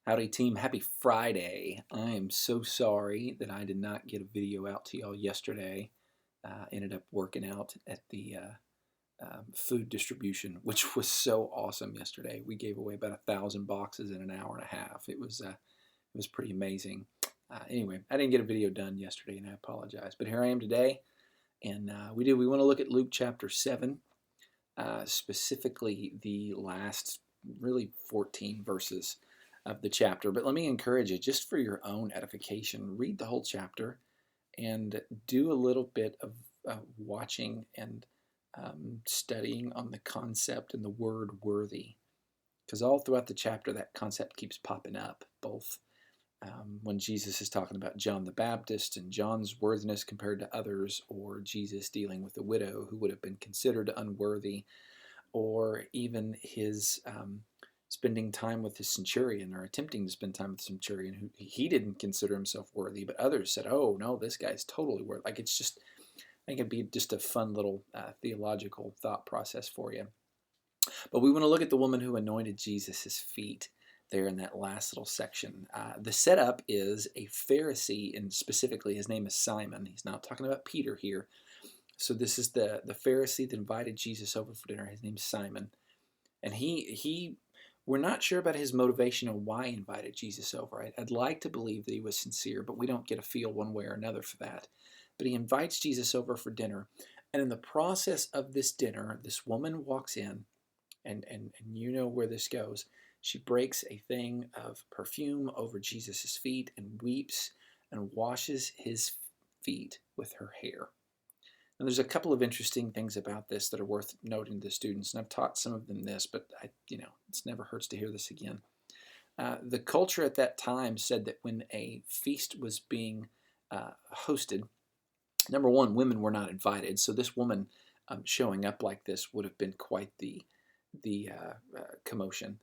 Howdy team, happy Friday. I am so sorry that I did not get a video out to y'all yesterday. Ended up working out at the food distribution, which was so awesome yesterday. We gave away about 1,000 boxes in an hour and a half. It was pretty amazing. Anyway, I didn't get a video done yesterday and I apologize. But here I am today and we want to look at Luke chapter 7, specifically the last really 14 verses of the chapter. But let me encourage you, just for your own edification, read the whole chapter and do a little bit of watching and studying on the concept and the word worthy. Because all throughout the chapter, that concept keeps popping up, both when Jesus is talking about John the Baptist and John's worthiness compared to others, or Jesus dealing with a widow who would have been considered unworthy, or even his spending time with his centurion, or attempting to spend time with the centurion who he didn't consider himself worthy, but others said, "Oh no, this guy's totally worthy." Like, it's just, I think it'd be just a fun little theological thought process for you. But we want to look at the woman who anointed Jesus' feet there in that last little section. The setup is a Pharisee, and specifically his name is Simon. He's not talking about Peter here. So this is the Pharisee that invited Jesus over for dinner. His name's Simon. And we're not sure about his motivation and why he invited Jesus over. I'd like to believe that he was sincere, but we don't get a feel one way or another for that. But he invites Jesus over for dinner. And in the process of this dinner, this woman walks in, and you know where this goes. She breaks a thing of perfume over Jesus' feet and weeps and washes his feet with her hair. And there's a couple of interesting things about this that are worth noting to the students, and I've taught some of them this, but it's never hurts to hear this again. The culture at that time said that when a feast was being hosted, number one, women were not invited, so this woman showing up like this would have been quite the commotion.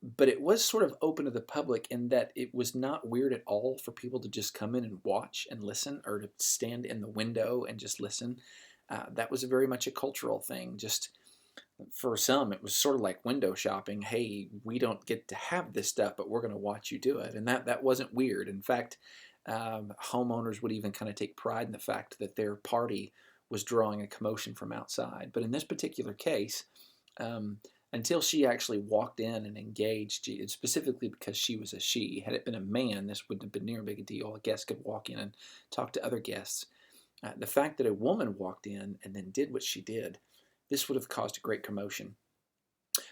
But it was sort of open to the public in that it was not weird at all for people to just come in and watch and listen, or to stand in the window and just listen. That was very much a cultural thing. Just for some, it was sort of like window shopping. Hey, we don't get to have this stuff, but we're going to watch you do it. And that wasn't weird. In fact, homeowners would even kind of take pride in the fact that their party was drawing a commotion from outside. But in this particular case, until she actually walked in and engaged, specifically because she was a she. Had it been a man, this wouldn't have been near a big a deal. A guest could walk in and talk to other guests. The fact that a woman walked in and then did what she did, this would have caused a great commotion.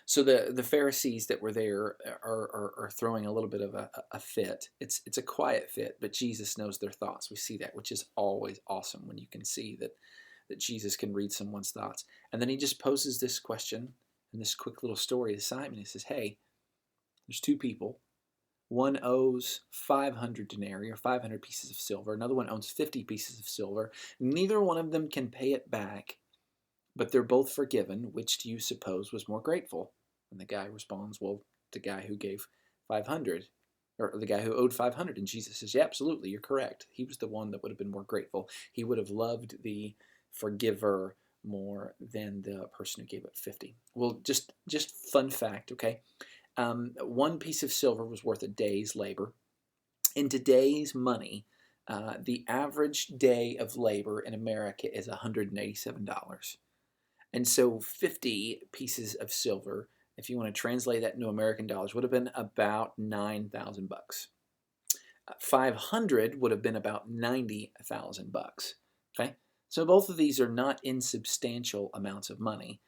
So the Pharisees that were there are throwing a little bit of a fit. It's a quiet fit, but Jesus knows their thoughts. We see that, which is always awesome when you can see that Jesus can read someone's thoughts. And then he just poses this question in this quick little story to Simon. He says, hey, there's two people. One owes 500 denarii, or 500 pieces of silver. Another one owns 50 pieces of silver. Neither one of them can pay it back, but they're both forgiven. Which do you suppose was more grateful? And the guy responds, well, the guy who gave 500, or the guy who owed 500. And Jesus says, yeah, absolutely, you're correct. He was the one that would have been more grateful. He would have loved the forgiver more than the person who gave up 50. Well, just fun fact, okay? One piece of silver was worth a day's labor. In today's money, the average day of labor in America is $187. And so 50 pieces of silver, if you want to translate that into American dollars, would have been about 9,000 bucks. 500 would have been about 90,000 bucks. Okay? So both of these are not insubstantial amounts of money.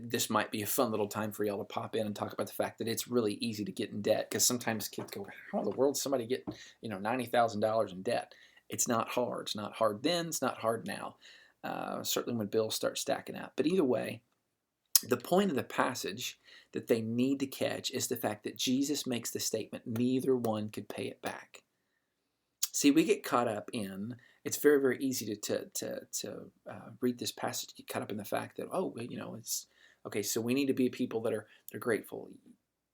This might be a fun little time for y'all to pop in and talk about the fact that it's really easy to get in debt, because sometimes kids go, how in the world does somebody get $90,000 in debt? It's not hard. It's not hard then. It's not hard now. Certainly when bills start stacking up. But either way, the point of the passage that they need to catch is the fact that Jesus makes the statement, neither one could pay it back. See, we get caught up in, it's very, very easy to read this passage, get caught up in the fact that, it's, okay, so we need to be people that are grateful.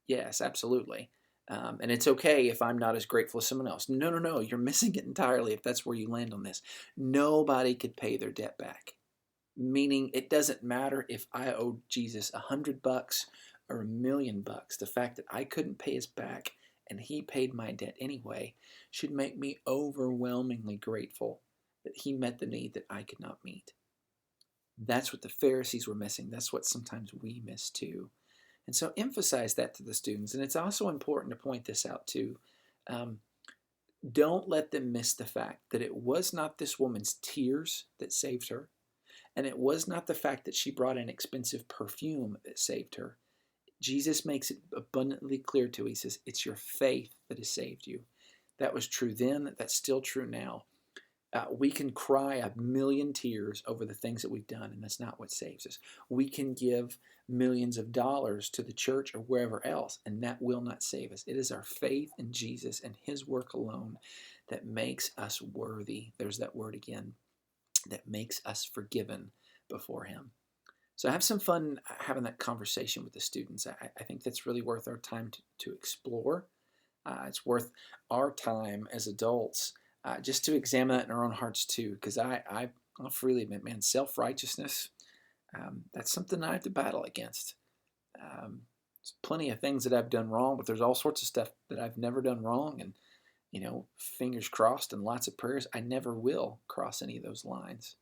Yes, absolutely. And it's okay if I'm not as grateful as someone else. No, you're missing it entirely if that's where you land on this. Nobody could pay their debt back. Meaning it doesn't matter if I owed Jesus $100 or $1,000,000, the fact that I couldn't pay us back and he paid my debt anyway should make me overwhelmingly grateful that he met the need that I could not meet. That's what the Pharisees were missing. That's what sometimes we miss too. And so emphasize that to the students. And it's also important to point this out too. Um, don't let them miss the fact that it was not this woman's tears that saved her. And it was not the fact that she brought an expensive perfume that saved her. Jesus makes it abundantly clear to her. He says, it's your faith that has saved you. That was true then. That's still true now. We can cry 1,000,000 tears over the things that we've done, and that's not what saves us. We can give millions of dollars to the church or wherever else, and that will not save us. It is our faith in Jesus and his work alone that makes us worthy. There's that word again. That makes us forgiven before him. So have some fun having that conversation with the students. I think that's really worth our time to explore. It's worth our time as adults just to examine that in our own hearts too, because I'll freely admit, man, self-righteousness, that's something I have to battle against. There's plenty of things that I've done wrong, but there's all sorts of stuff that I've never done wrong, and fingers crossed and lots of prayers, I never will cross any of those lines.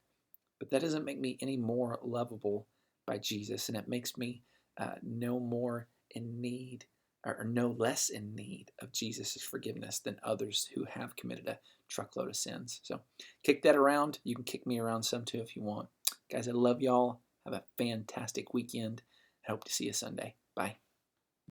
But that doesn't make me any more lovable by Jesus, and it makes me no more in need or no less in need of Jesus' forgiveness than others who have committed a truckload of sins. So kick that around. You can kick me around some too if you want. Guys, I love y'all. Have a fantastic weekend. I hope to see you Sunday. Bye.